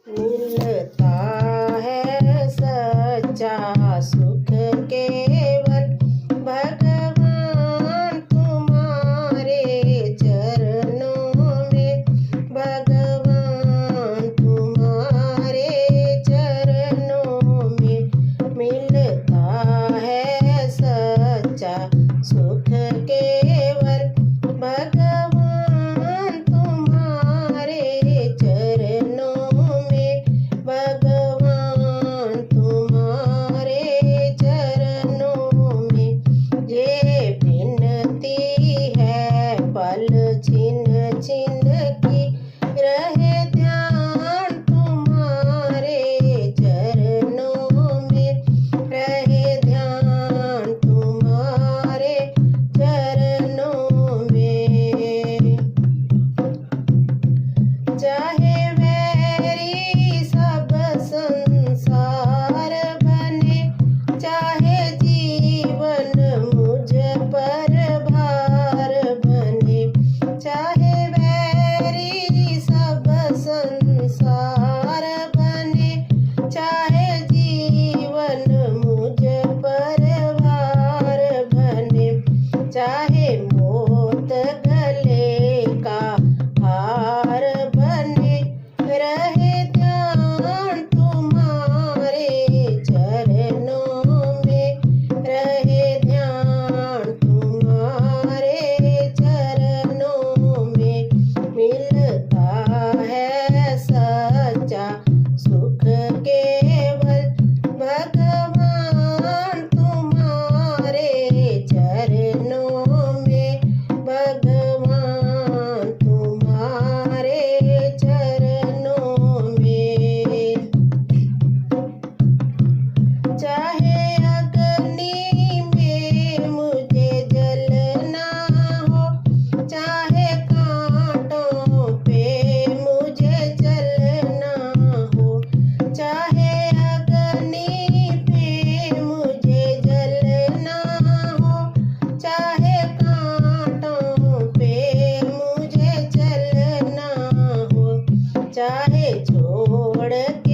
मिलता है सच्चा सुख केवल भगवान तुम्हारे चरणों में। भगवान तुम्हारे चरणों में मिलता है सच्चा सुख केवल भगवान तुम्हारे चरणों में। भगवान तुम्हारे चरणों में ये विनती है पल छिन छिन की रहे ध्यान तुम्हारे चरणों में। रहे ध्यान तुम्हारे चरणों में। चाहे वैरी सब संसार बने, चाहे जीवन मुझ पर भार बने। चाहे वैरी सब संसार बने, चाहे जीवन मुझ पर भार बने। चाहे मौत गले का हार बने, रहे ध्यान तुम्हारे चरणों में। रहे ध्यान तुम्हारे चरणों में मिलता है सच्चा सुख केवल भगवान तुम्हारे चरणों में। भगवान तुम्हारे चरणों में। चाहे अग्नि में मुझे जलना हो, चाहे कांटों पे मुझे चलना हो। चाहे अग्नि पे मुझे जलना हो, चाहे कांटों पे मुझे चलना हो। चाहे छोड़ के